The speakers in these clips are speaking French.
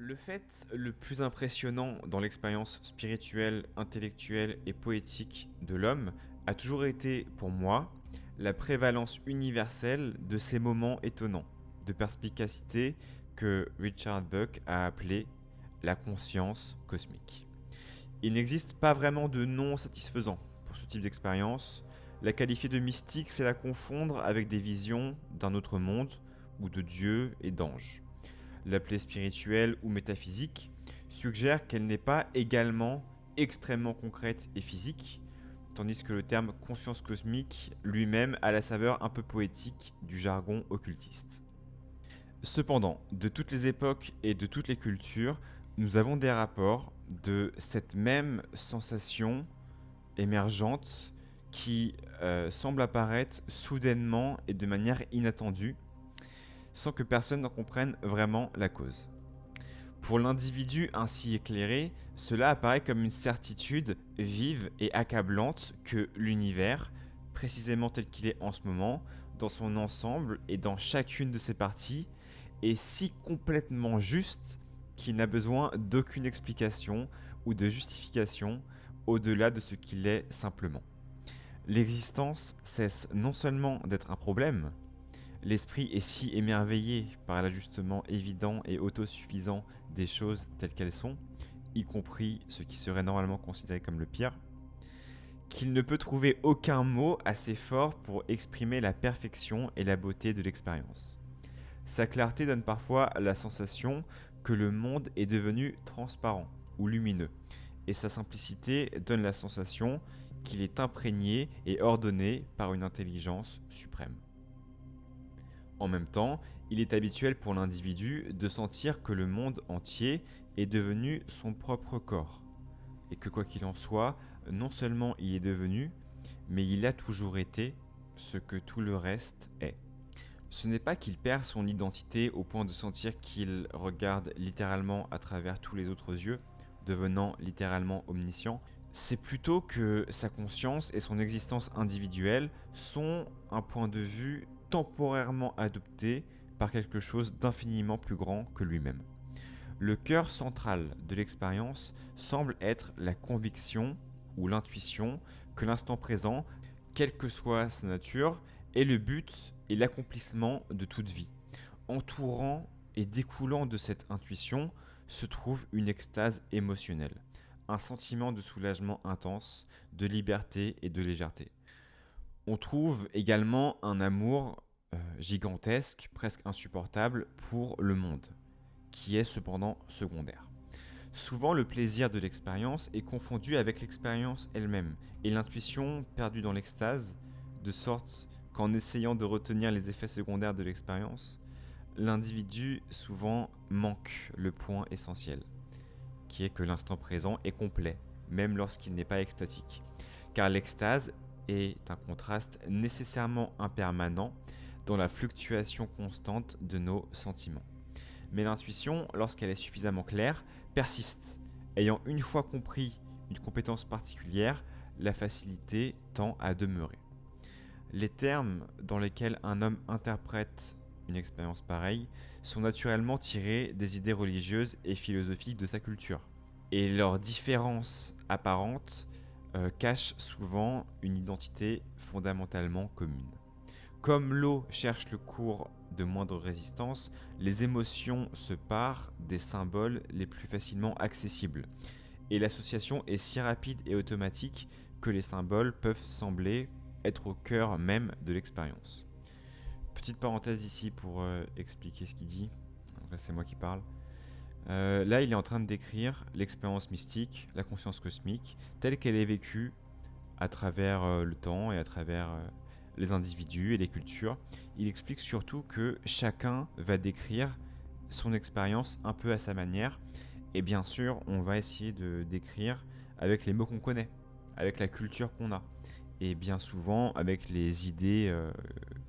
Le fait le plus impressionnant dans l'expérience spirituelle, intellectuelle et poétique de l'homme a toujours été, pour moi, la prévalence universelle de ces moments étonnants, de perspicacité que Richard Buck a appelé la conscience cosmique. Il n'existe pas vraiment de nom satisfaisant pour ce type d'expérience. La qualifier de mystique, c'est la confondre avec des visions d'un autre monde ou de Dieu et d'anges. L'appeler spirituelle ou métaphysique suggère qu'elle n'est pas également extrêmement concrète et physique, tandis que le terme conscience cosmique lui-même a la saveur un peu poétique du jargon occultiste. Cependant, de toutes les époques et de toutes les cultures, nous avons des rapports de cette même sensation émergente qui semble apparaître soudainement et de manière inattendue, sans que personne n'en comprenne vraiment la cause. Pour l'individu ainsi éclairé, cela apparaît comme une certitude vive et accablante que l'univers, précisément tel qu'il est en ce moment, dans son ensemble et dans chacune de ses parties, est si complètement juste qu'il n'a besoin d'aucune explication ou de justification au-delà de ce qu'il est simplement. L'existence cesse non seulement d'être un problème, l'esprit est si émerveillé par l'ajustement évident et autosuffisant des choses telles qu'elles sont, y compris ce qui serait normalement considéré comme le pire, qu'il ne peut trouver aucun mot assez fort pour exprimer la perfection et la beauté de l'expérience. Sa clarté donne parfois la sensation que le monde est devenu transparent ou lumineux, et sa simplicité donne la sensation qu'il est imprégné et ordonné par une intelligence suprême. En même temps, il est habituel pour l'individu de sentir que le monde entier est devenu son propre corps, et que quoi qu'il en soit, non seulement il est devenu, mais il a toujours été ce que tout le reste est. Ce n'est pas qu'il perd son identité au point de sentir qu'il regarde littéralement à travers tous les autres yeux, devenant littéralement omniscient, c'est plutôt que sa conscience et son existence individuelle sont un point de vue temporairement adopté par quelque chose d'infiniment plus grand que lui-même. Le cœur central de l'expérience semble être la conviction ou l'intuition que l'instant présent, quelle que soit sa nature, est le but et l'accomplissement de toute vie. Entourant et découlant de cette intuition se trouve une extase émotionnelle, un sentiment de soulagement intense, de liberté et de légèreté. On trouve également un amour gigantesque, presque insupportable pour le monde, qui est cependant secondaire. Souvent, le plaisir de l'expérience est confondu avec l'expérience elle-même, et l'intuition perdue dans l'extase, de sorte qu'en essayant de retenir les effets secondaires de l'expérience, l'individu souvent manque le point essentiel, qui est que l'instant présent est complet, même lorsqu'il n'est pas extatique. Car l'extase est un contraste nécessairement impermanent dans la fluctuation constante de nos sentiments. Mais l'intuition, lorsqu'elle est suffisamment claire, persiste. Ayant une fois compris une compétence particulière, la facilité tend à demeurer. Les termes dans lesquels un homme interprète une expérience pareille sont naturellement tirés des idées religieuses et philosophiques de sa culture. Et leurs différences apparentes cachent souvent une identité fondamentalement commune. Comme l'eau cherche le cours de moindre résistance, les émotions se parent des symboles les plus facilement accessibles. Et l'association est si rapide et automatique que les symboles peuvent sembler être au cœur même de l'expérience. Petite parenthèse ici pour expliquer ce qu'il dit. En vrai, c'est moi qui parle. Là, il est en train de décrire l'expérience mystique, la conscience cosmique, telle qu'elle est vécue à travers le temps et à travers les individus et les cultures. Il explique surtout que chacun va décrire son expérience un peu à sa manière. Et bien sûr, on va essayer de décrire avec les mots qu'on connaît, avec la culture qu'on a. Et bien souvent avec les idées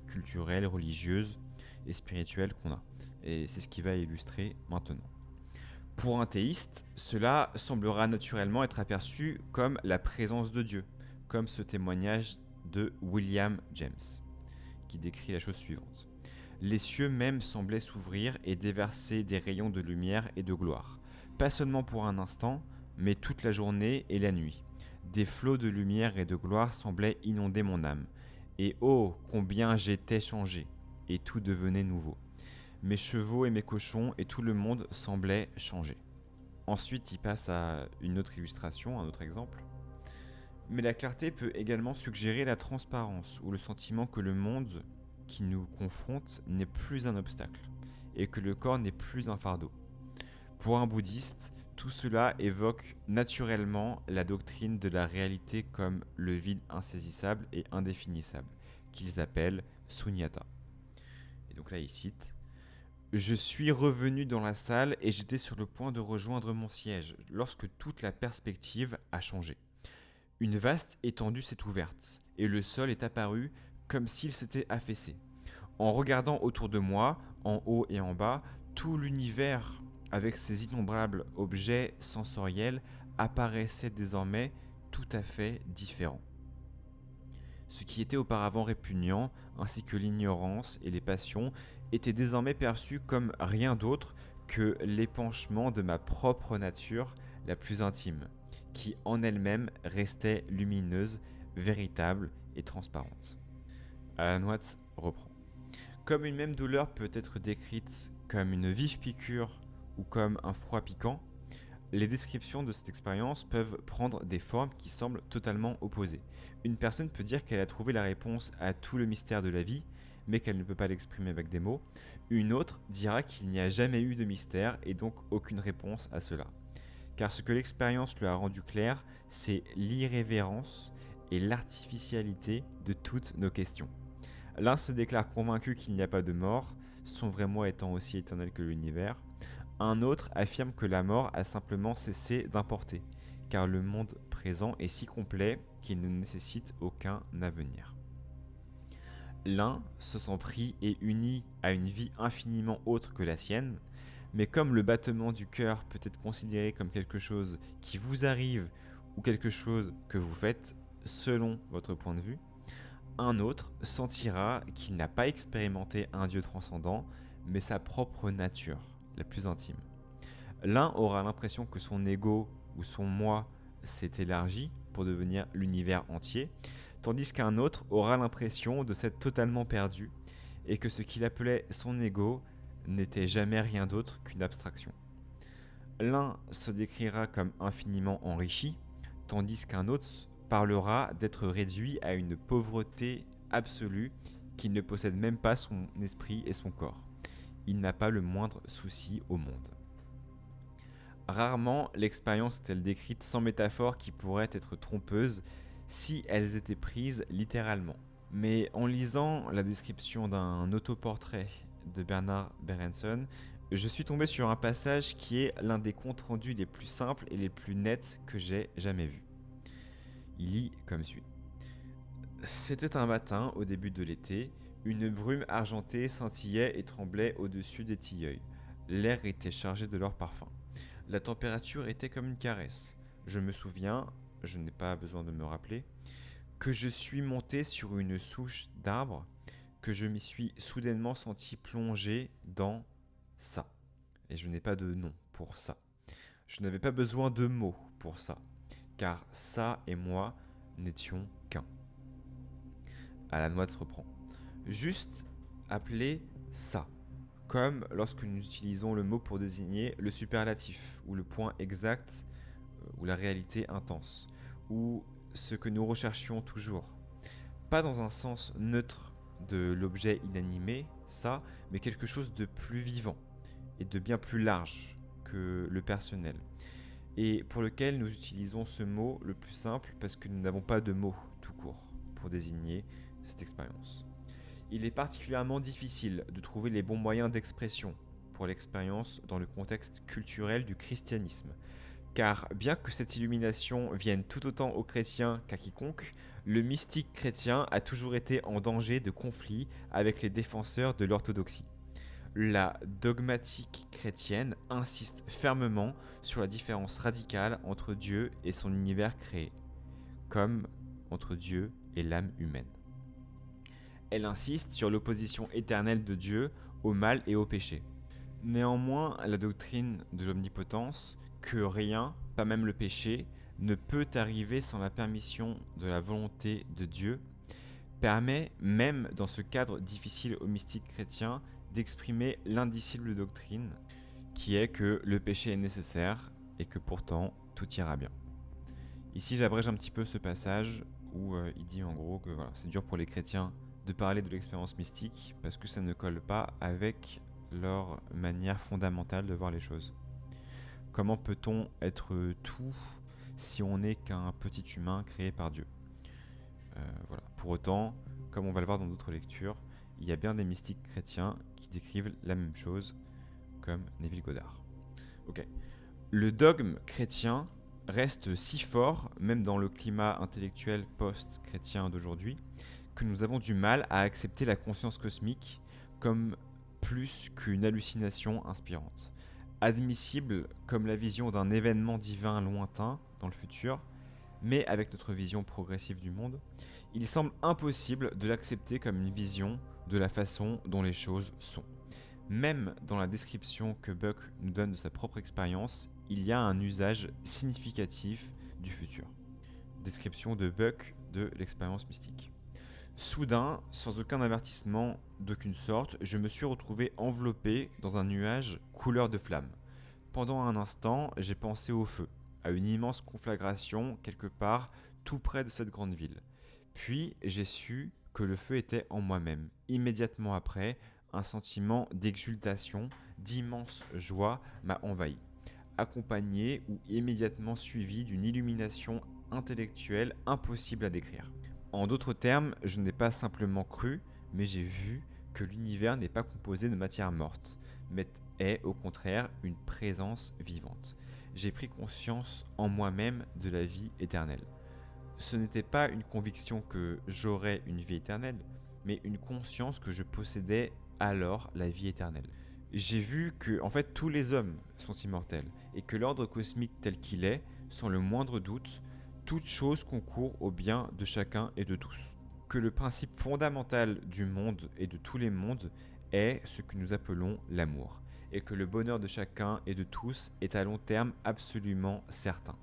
culturelles, religieuses et spirituelles qu'on a. Et c'est ce qui va illustrer maintenant. Pour un théiste, cela semblera naturellement être aperçu comme la présence de Dieu, comme ce témoignage de William James, qui décrit la chose suivante. Les cieux même semblaient s'ouvrir et déverser des rayons de lumière et de gloire. Pas seulement pour un instant, mais toute la journée et la nuit. Des flots de lumière et de gloire semblaient inonder mon âme. Et oh, combien j'étais changé, et tout devenait nouveau. Mes chevaux et mes cochons et tout le monde semblait changer. Ensuite, il passe à une autre illustration, un autre exemple. Mais la clarté peut également suggérer la transparence, ou le sentiment que le monde qui nous confronte n'est plus un obstacle, et que le corps n'est plus un fardeau. Pour un bouddhiste, tout cela évoque naturellement la doctrine de la réalité comme le vide insaisissable et indéfinissable, qu'ils appellent sunyata. Et donc là, il cite: Je suis revenu dans la salle et j'étais sur le point de rejoindre mon siège lorsque toute la perspective a changé. Une vaste étendue s'est ouverte et le sol est apparu comme s'il s'était affaissé. En regardant autour de moi, en haut et en bas, tout l'univers avec ses innombrables objets sensoriels apparaissait désormais tout à fait différent. Ce qui était auparavant répugnant, ainsi que l'ignorance et les passions, était désormais perçu comme rien d'autre que l'épanchement de ma propre nature la plus intime, qui en elle-même restait lumineuse, véritable et transparente. Alan Watts reprend. Comme une même douleur peut être décrite comme une vive piqûre ou comme un froid piquant, les descriptions de cette expérience peuvent prendre des formes qui semblent totalement opposées. Une personne peut dire qu'elle a trouvé la réponse à tout le mystère de la vie, mais qu'elle ne peut pas l'exprimer avec des mots. Une autre dira qu'il n'y a jamais eu de mystère et donc aucune réponse à cela. Car ce que l'expérience lui a rendu clair, c'est l'irrévérence et l'artificialité de toutes nos questions. L'un se déclare convaincu qu'il n'y a pas de mort, son vrai moi étant aussi éternel que l'univers. Un autre affirme que la mort a simplement cessé d'importer, car le monde présent est si complet qu'il ne nécessite aucun avenir. L'un se sent pris et uni à une vie infiniment autre que la sienne, mais comme le battement du cœur peut être considéré comme quelque chose qui vous arrive ou quelque chose que vous faites selon votre point de vue, un autre sentira qu'il n'a pas expérimenté un Dieu transcendant, mais sa propre nature, la plus intime. L'un aura l'impression que son ego ou son moi s'est élargi pour devenir l'univers entier, tandis qu'un autre aura l'impression de s'être totalement perdu et que ce qu'il appelait son ego n'était jamais rien d'autre qu'une abstraction. L'un se décrira comme infiniment enrichi, tandis qu'un autre parlera d'être réduit à une pauvreté absolue, qu'il ne possède même pas son esprit et son corps. Il n'a pas le moindre souci au monde. Rarement l'expérience est-elle décrite sans métaphores qui pourraient être trompeuses si elles étaient prises littéralement. Mais en lisant la description d'un autoportrait de Bernard Berenson, je suis tombé sur un passage qui est l'un des comptes rendus les plus simples et les plus nets que j'ai jamais vus. Il lit comme suit. C'était un matin, au début de l'été, une brume argentée scintillait et tremblait au-dessus des tilleuls. L'air était chargé de leur parfum. La température était comme une caresse. Je me souviens, je n'ai pas besoin de me rappeler, que je suis monté sur une souche d'arbre, que je m'y suis soudainement senti plongé dans ça. Et je n'ai pas de nom pour ça. Je n'avais pas besoin de mots pour ça, car ça et moi n'étions qu'un. Alan Watts reprend. Juste appeler ça, comme lorsque nous utilisons le mot pour désigner le superlatif, ou le point exact, ou la réalité intense, ou ce que nous recherchions toujours. Pas dans un sens neutre de l'objet inanimé, ça, mais quelque chose de plus vivant, et de bien plus large que le personnel. Et pour lequel nous utilisons ce mot le plus simple parce que nous n'avons pas de mot tout court pour désigner cette expérience. Il est particulièrement difficile de trouver les bons moyens d'expression pour l'expérience dans le contexte culturel du christianisme, car bien que cette illumination vienne tout autant aux chrétiens qu'à quiconque, le mystique chrétien a toujours été en danger de conflit avec les défenseurs de l'orthodoxie. La dogmatique chrétienne insiste fermement sur la différence radicale entre Dieu et son univers créé, comme entre Dieu et l'âme humaine. Elle insiste sur l'opposition éternelle de Dieu au mal et au péché. Néanmoins, la doctrine de l'omnipotence, que rien, pas même le péché, ne peut arriver sans la permission de la volonté de Dieu, permet, même dans ce cadre difficile aux mystiques chrétiens, d'exprimer l'indicible doctrine, qui est que le péché est nécessaire et que pourtant tout ira bien. Ici, j'abrège un petit peu ce passage où il dit en gros que voilà, c'est dur pour les chrétiens de parler de l'expérience mystique parce que ça ne colle pas avec leur manière fondamentale de voir les choses. Comment peut-on être tout si on n'est qu'un petit humain créé par Dieu ? Voilà. Pour autant, comme on va le voir dans d'autres lectures, il y a bien des mystiques chrétiens qui décrivent la même chose, comme Neville Goddard. Ok. Le dogme chrétien reste si fort, même dans le climat intellectuel post-chrétien d'aujourd'hui, que nous avons du mal à accepter la conscience cosmique comme plus qu'une hallucination inspirante. Admissible comme la vision d'un événement divin lointain dans le futur, mais avec notre vision progressive du monde, il semble impossible de l'accepter comme une vision de la façon dont les choses sont. Même dans la description que Buck nous donne de sa propre expérience, il y a un usage significatif du futur. Description de Buck de l'expérience mystique. Soudain, sans aucun avertissement d'aucune sorte, je me suis retrouvé enveloppé dans un nuage couleur de flamme. Pendant un instant, j'ai pensé au feu, à une immense conflagration quelque part tout près de cette grande ville. Puis j'ai su que le feu était en moi-même. Immédiatement après, un sentiment d'exultation, d'immense joie m'a envahi, accompagné ou immédiatement suivi d'une illumination intellectuelle impossible à décrire. En d'autres termes, je n'ai pas simplement cru, mais j'ai vu que l'univers n'est pas composé de matière morte, mais est au contraire une présence vivante. J'ai pris conscience en moi-même de la vie éternelle. Ce n'était pas une conviction que j'aurais une vie éternelle, mais une conscience que je possédais alors la vie éternelle. J'ai vu que, en fait, tous les hommes sont immortels et que l'ordre cosmique tel qu'il est, sans le moindre doute, toute chose concourt au bien de chacun et de tous. Que le principe fondamental du monde et de tous les mondes est ce que nous appelons l'amour, et que le bonheur de chacun et de tous est à long terme absolument certain.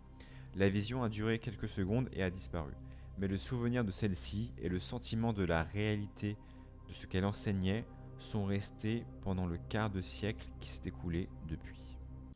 La vision a duré quelques secondes et a disparu, mais le souvenir de celle-ci et le sentiment de la réalité de ce qu'elle enseignait sont restés pendant le quart de siècle qui s'est écoulé depuis.